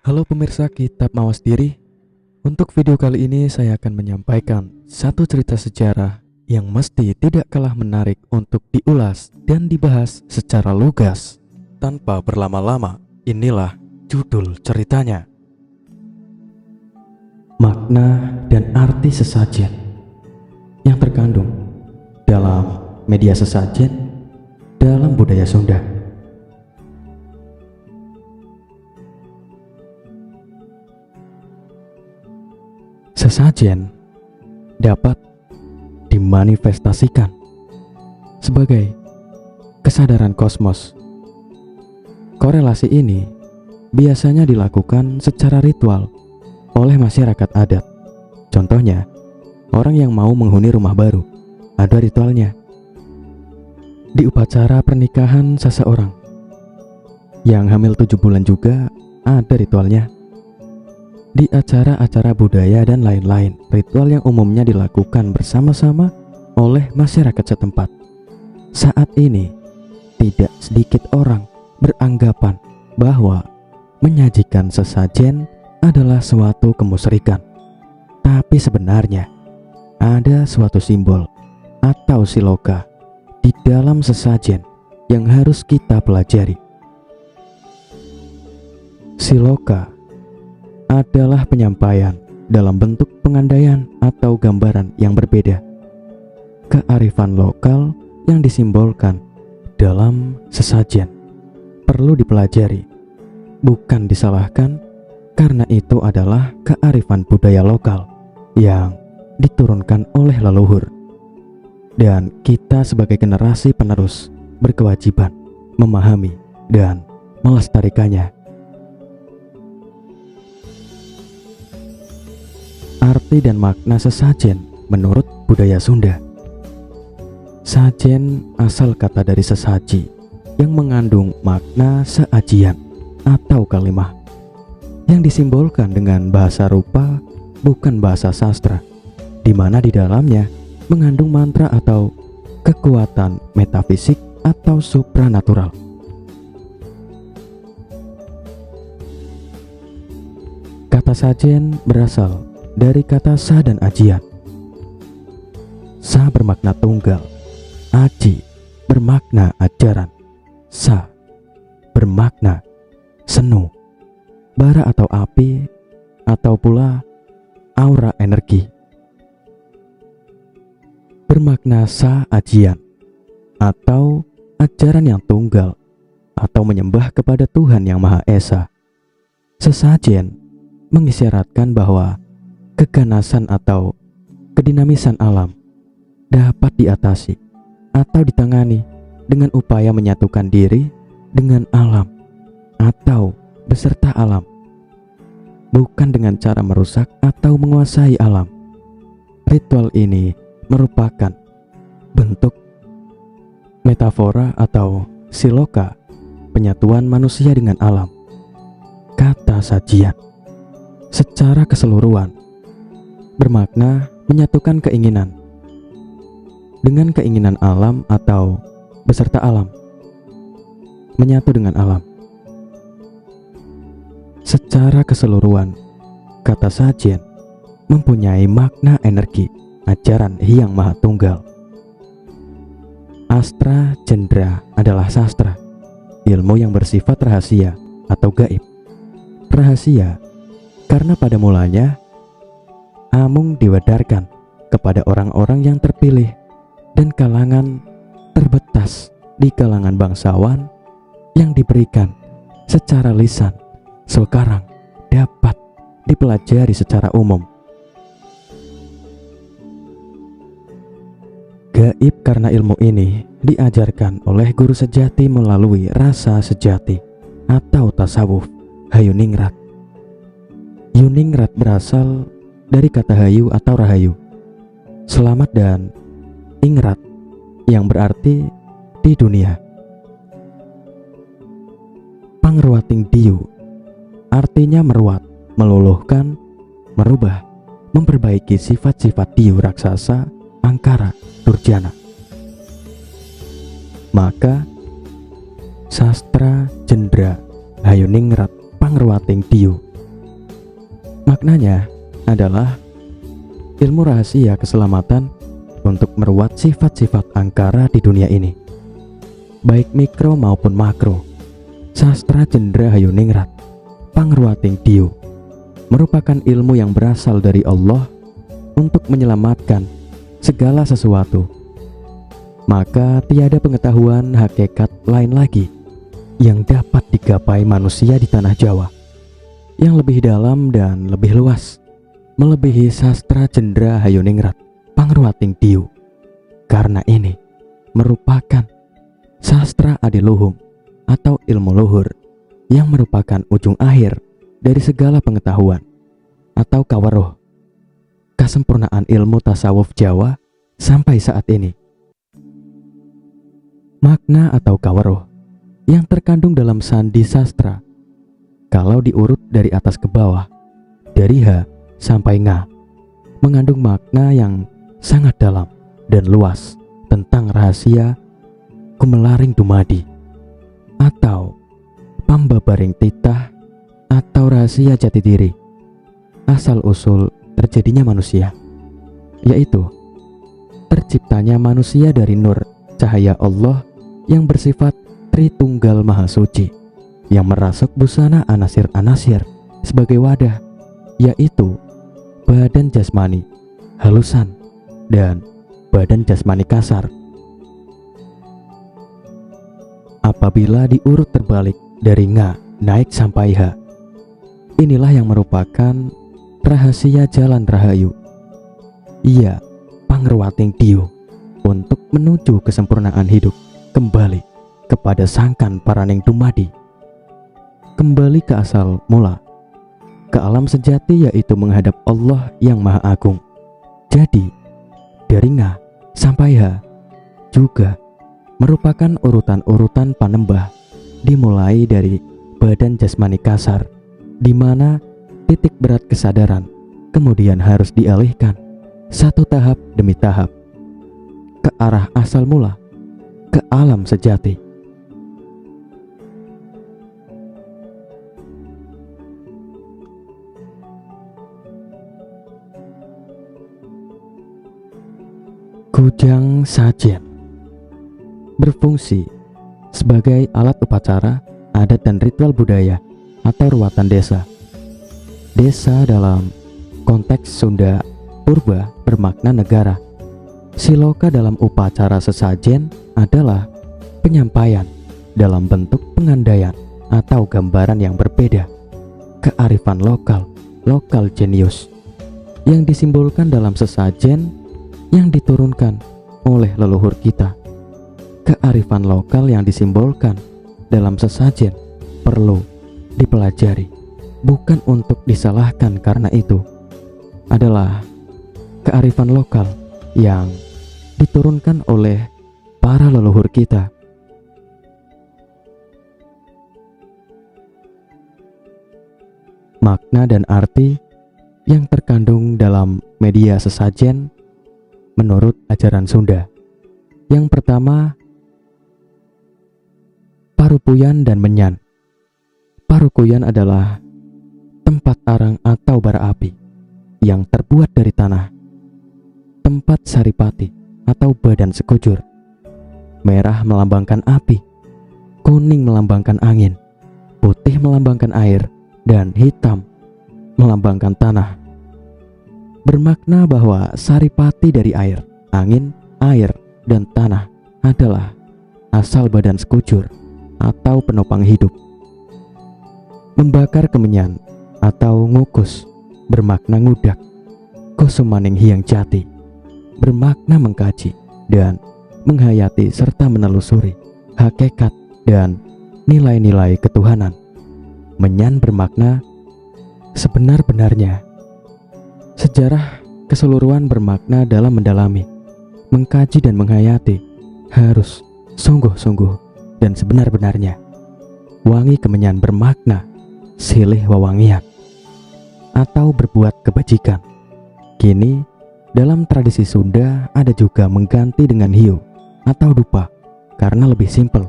Halo pemirsa Kitab Mawas Diri. Untuk video kali ini saya akan menyampaikan satu cerita sejarah yang mesti tidak kalah menarik untuk diulas dan dibahas secara lugas. Tanpa berlama-lama, inilah judul ceritanya. Makna dan arti sesajen yang terkandung dalam media sesajen dalam budaya Sunda. Sesajen dapat dimanifestasikan sebagai kesadaran kosmos. Korelasi ini biasanya dilakukan secara ritual oleh masyarakat adat. Contohnya, orang yang mau menghuni rumah baru, ada ritualnya. Di upacara pernikahan seseorang yang hamil 7 bulan juga ada ritualnya. Di acara-acara budaya dan lain-lain, ritual yang umumnya dilakukan bersama-sama oleh masyarakat setempat. Saat ini, tidak sedikit orang beranggapan bahwa menyajikan sesajen adalah suatu kemusyrikan. Tapi sebenarnya, ada suatu simbol atau siloka di dalam sesajen yang harus kita pelajari. Siloka adalah penyampaian dalam bentuk pengandaian atau gambaran yang berbeda. Kearifan lokal yang disimbolkan dalam sesajen perlu dipelajari, bukan disalahkan, karena itu adalah kearifan budaya lokal yang diturunkan oleh leluhur. Dan kita sebagai generasi penerus berkewajiban memahami dan melestarikannya. Arti dan makna sesajen menurut budaya Sunda. Sajen asal kata dari sesaji yang mengandung makna seajian atau kalimah yang disimbolkan dengan bahasa rupa, bukan bahasa sastra, di mana di dalamnya mengandung mantra atau kekuatan metafisik atau supranatural. Kata sajen berasal dari kata sa dan ajian. Sa bermakna tunggal, aji bermakna ajaran, sa bermakna senu, bara atau api, atau pula aura energi. Bermakna sa ajian atau ajaran yang tunggal atau menyembah kepada Tuhan yang Maha Esa. Sesajen mengisyaratkan bahwa keganasan atau kedinamisan alam dapat diatasi atau ditangani dengan upaya menyatukan diri dengan alam atau beserta alam, bukan dengan cara merusak atau menguasai alam. Ritual ini merupakan bentuk metafora atau siloka penyatuan manusia dengan alam. Kata sajian secara keseluruhan bermakna menyatukan keinginan dengan keinginan alam atau beserta alam, menyatu dengan alam. Secara keseluruhan, kata sajen mempunyai makna energi ajaran Hyang Maha Tunggal. Astra Cendra adalah sastra, ilmu yang bersifat rahasia atau gaib. Rahasia karena pada mulanya amung diwedarkan kepada orang-orang yang terpilih dan kalangan terbatas di kalangan bangsawan yang diberikan secara lisan, sekarang dapat dipelajari secara umum. Gaib karena ilmu ini diajarkan oleh guru sejati melalui rasa sejati atau tasawuf Hayuningrat. Yuningrat berasal dari kata hayu atau rahayu, selamat, dan ingrat yang berarti di dunia. Pangruating diu artinya meruat, meluluhkan, merubah, memperbaiki sifat-sifat diu raksasa, angkara, durjana. Maka sastra Jendra Hayuningrat Pangruating diu Maknanya adalah ilmu rahasia keselamatan untuk meruat sifat-sifat angkara di dunia ini, baik mikro maupun makro. Sastra Cendra Hayuningrat Pangruating Diu merupakan ilmu yang berasal dari Allah untuk menyelamatkan segala sesuatu. Maka tiada pengetahuan hakikat lain lagi yang dapat digapai manusia di tanah Jawa yang lebih dalam dan lebih luas, melebihi sastra Cendra Hayuningrat Pangruating Diu. Karena ini merupakan sastra adiluhung atau ilmu luhur yang merupakan ujung akhir dari segala pengetahuan atau kawaruh, kesempurnaan ilmu tasawuf Jawa sampai saat ini. Makna atau kawaruh yang terkandung dalam sandi sastra, kalau diurut dari atas ke bawah, dari H sampai Nga, mengandung makna yang sangat dalam dan luas tentang rahasia Kumelaring Dumadi atau Pambabaring Titah atau rahasia jati diri, asal-usul terjadinya manusia, yaitu terciptanya manusia dari nur cahaya Allah yang bersifat Tritunggal Maha Suci, yang merasuk busana anasir-anasir sebagai wadah, yaitu badan jasmani halusan dan badan jasmani kasar. Apabila diurut terbalik dari Nga naik sampai H, inilah yang merupakan rahasia jalan rahayu, ia pangruating diu, untuk menuju kesempurnaan hidup kembali kepada sangkan paraning dumadi, kembali ke asal mula, ke alam sejati, yaitu menghadap Allah yang Maha Agung. Jadi dari Nga sampai H juga merupakan urutan-urutan panembah, dimulai dari badan jasmani kasar, di mana titik berat kesadaran kemudian harus dialihkan satu tahap demi tahap ke arah asal mula, ke alam sejati. Kujang sajen berfungsi sebagai alat upacara, adat dan ritual budaya atau ruatan desa. Desa dalam konteks Sunda Purba bermakna negara. Siloka dalam upacara sesajen adalah penyampaian dalam bentuk pengandaian atau gambaran yang berbeda, kearifan lokal, lokal genius, yang disimbolkan dalam sesajen yang diturunkan oleh leluhur kita. Kearifan lokal yang disimbolkan dalam sesajen perlu dipelajari, bukan untuk disalahkan, karena itu adalah kearifan lokal yang diturunkan oleh para leluhur kita. Makna dan arti yang terkandung dalam media sesajen menurut ajaran Sunda. Yang pertama, parupuyan dan menyan. Parukuyan adalah tempat arang atau bara api yang terbuat dari tanah. Tempat saripati atau badan sekujur. Merah melambangkan api, kuning melambangkan angin, putih melambangkan air, dan hitam melambangkan tanah. Bermakna bahwa saripati dari air, angin, air, dan tanah adalah asal badan sekujur atau penopang hidup. Membakar kemenyan atau ngukus bermakna ngudak, kusumaning hyang jati bermakna mengkaji dan menghayati serta menelusuri hakikat dan nilai-nilai ketuhanan. Menyan bermakna sebenar-benarnya. Sejarah keseluruhan bermakna dalam mendalami, mengkaji dan menghayati harus sungguh-sungguh dan sebenar-benarnya. Wangi kemenyan bermakna silih wawangian atau berbuat kebajikan. Kini dalam tradisi Sunda ada juga mengganti dengan hiu atau dupa karena lebih simpel.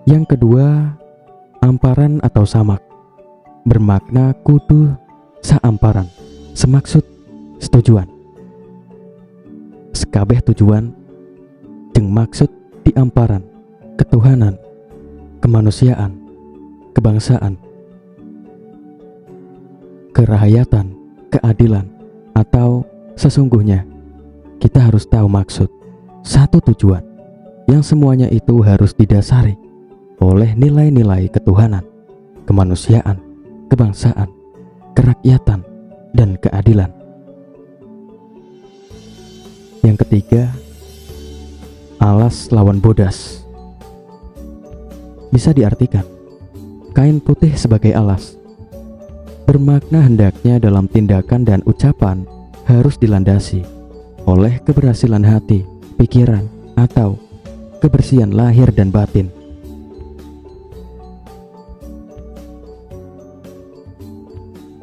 Yang kedua, amparan atau samak. bermakna kudu saamparan, semaksud setujuan. Sekabeh tujuan jeung maksud diamparan, ketuhanan, kemanusiaan, kebangsaan, kerahayatan, keadilan, atau sesungguhnya kita harus tahu maksud satu tujuan yang semuanya itu harus didasari oleh nilai-nilai ketuhanan, kemanusiaan, kebangsaan, kerakyatan, dan keadilan. Yang ketiga, alas lawan bodas. Bisa diartikan kain putih sebagai alas, bermakna hendaknya dalam tindakan dan ucapan harus dilandasi oleh keberhasilan hati, pikiran, atau kebersihan lahir dan batin.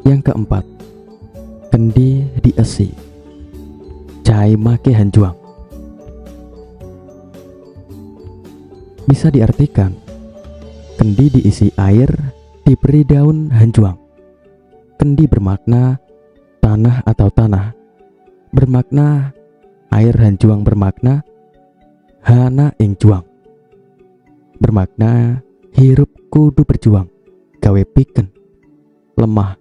Yang keempat, kendi diesi, cai make hanjuang. Bisa diartikan kendi diisi air, diberi daun hanjuang. Kendi bermakna tanah atau tanah, bermakna air hanjuang, bermakna hana ing juang, bermakna hirup kudu berjuang gawe piken lemah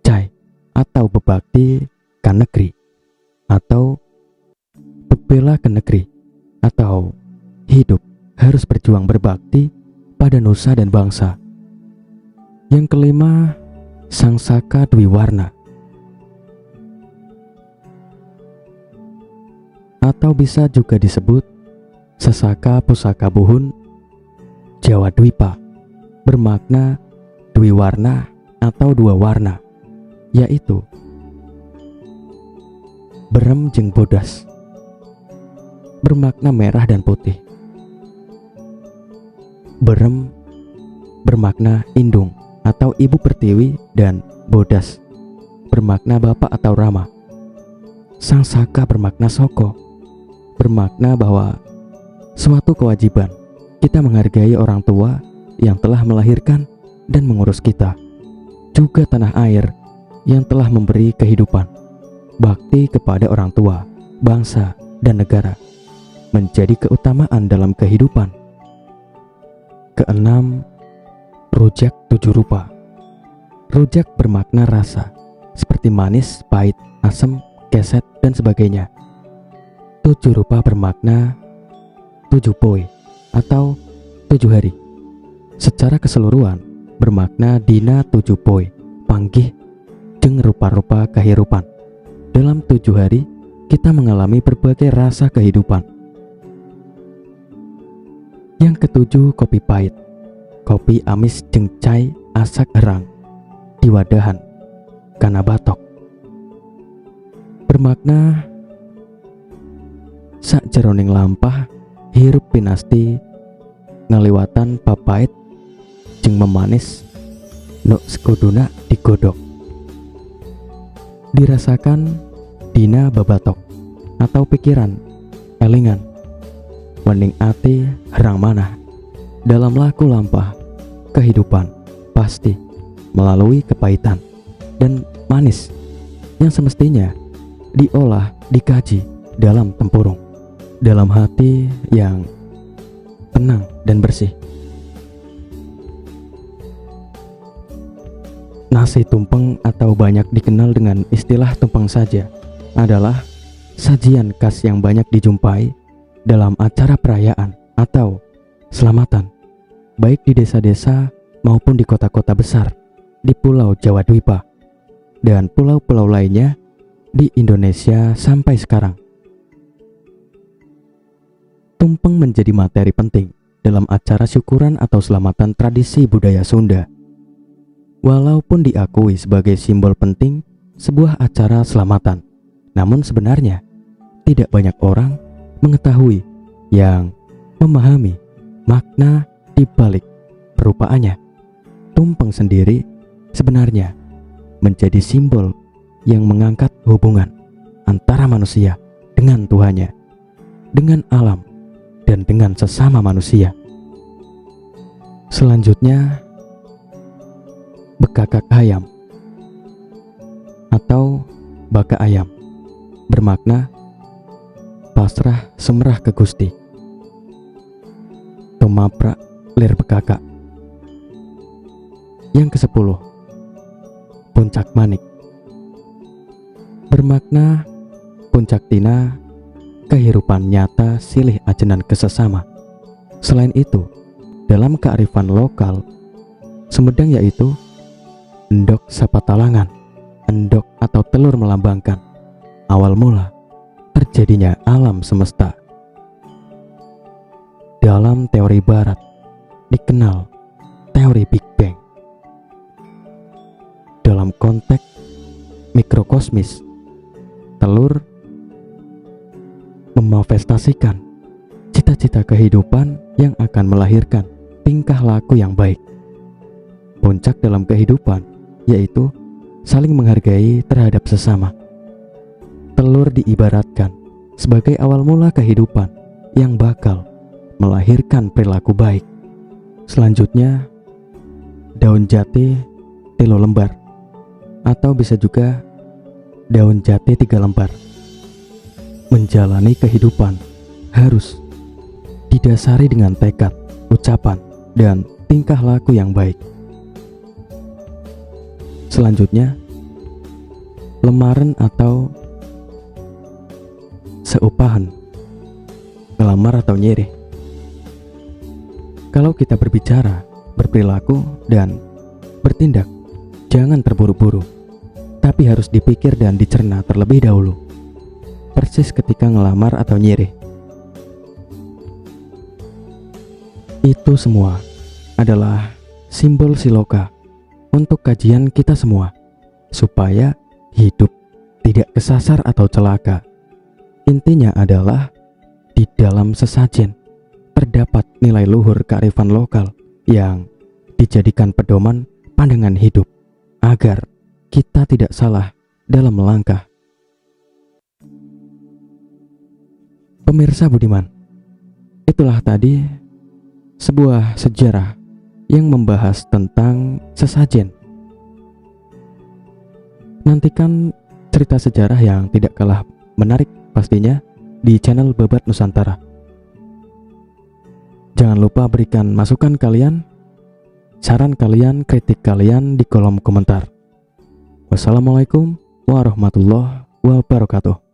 cai atau bebakti ka negeri, atau bebela ke negeri, atau hidup harus berjuang berbakti pada nusa dan bangsa. Yang kelima, sangsaka dwi warna, atau bisa juga disebut sesaka pusaka buhun Jawa Dwipa, bermakna dwi warna atau dua warna, yaitu berem jeung bodas, bermakna merah dan putih. Berem bermakna indung atau ibu pertiwi, dan bodas bermakna bapak atau rama. Sangsaka bermakna soko, bermakna bahwa suatu kewajiban kita menghargai orang tua yang telah melahirkan dan mengurus kita, juga tanah air yang telah memberi kehidupan. Bakti kepada orang tua, bangsa, dan negara menjadi keutamaan dalam kehidupan. Keenam, rujak tujuh rupa. Rujak bermakna rasa, seperti manis, pahit, asam, keset, dan sebagainya. Tujuh rupa bermakna tujuh poi atau 7 hari. Secara keseluruhan bermakna dina 7 poi, panggih jeung rupa-rupa kehidupan. Dalam 7 hari kita mengalami berbagai rasa kehidupan. Yang ketujuh, kopi pahit. Kopi amis jeung cai asak herang diwadahan kana batok, bermakna sakjeroning lampah hirup pinasti ngaliwatan papait jeung memanis nu sekuduna digodok, dirasakan dina babatok atau pikiran elingan wening ati herang manah. Dalam laku lampah kehidupan pasti melalui kepahitan dan manis yang semestinya diolah, dikaji dalam tempurung, dalam hati yang tenang dan bersih. Nasi tumpeng atau banyak dikenal dengan istilah tumpeng saja adalah sajian khas yang banyak dijumpai dalam acara perayaan atau selamatan, baik di desa-desa maupun di kota-kota besar di Pulau Jawa Dwipa dan pulau-pulau lainnya di Indonesia sampai sekarang. Tumpeng menjadi materi penting dalam acara syukuran atau selamatan tradisi budaya Sunda. Walaupun diakui sebagai simbol penting sebuah acara selamatan, namun sebenarnya tidak banyak orang mengetahui yang memahami makna di balik perupaannya. Tumpeng sendiri sebenarnya menjadi simbol yang mengangkat hubungan antara manusia dengan Tuhannya, dengan alam, dan dengan sesama manusia. Selanjutnya, bekakak hayam atau baka ayam, bermakna pasrah semerah ke Gusti. Tumaprak lir bekakak. Yang ke-10, puncak manik, bermakna puncak tina kehidupan nyata silih ajenan kesesama. Selain itu, dalam kearifan lokal Sumedang yaitu endok sapatalangan. Endok atau telur melambangkan awal mula terjadinya alam semesta. Dalam teori barat dikenal teori Big Bang. Dalam konteks mikrokosmis, telur memanifestasikan cita-cita kehidupan yang akan melahirkan tingkah laku yang baik. Puncak dalam kehidupan yaitu saling menghargai terhadap sesama. Telur diibaratkan sebagai awal mula kehidupan yang bakal melahirkan perilaku baik. Selanjutnya, daun jati 3 lembar, atau bisa juga daun jati 3 lembar. Menjalani kehidupan harus didasari dengan tekad, ucapan, dan tingkah laku yang baik. Selanjutnya, lemaran atau seupahan, ngelamar atau nyirih. Kalau kita berbicara, berperilaku, dan bertindak, jangan terburu-buru, tapi harus dipikir dan dicerna terlebih dahulu. Persis ketika ngelamar atau nyirih. Itu semua adalah simbol siloka untuk kajian kita semua, supaya hidup tidak kesasar atau celaka. Intinya adalah di dalam sesajen terdapat nilai luhur kearifan lokal yang dijadikan pedoman pandangan hidup agar kita tidak salah dalam melangkah. Pemirsa budiman, itulah tadi sebuah sejarah yang membahas tentang sesajen. Nantikan cerita sejarah yang tidak kalah menarik pastinya di channel Babat Nusantara. Jangan lupa berikan masukan kalian, saran kalian, kritik kalian di kolom komentar. Wassalamualaikum warahmatullahi wabarakatuh.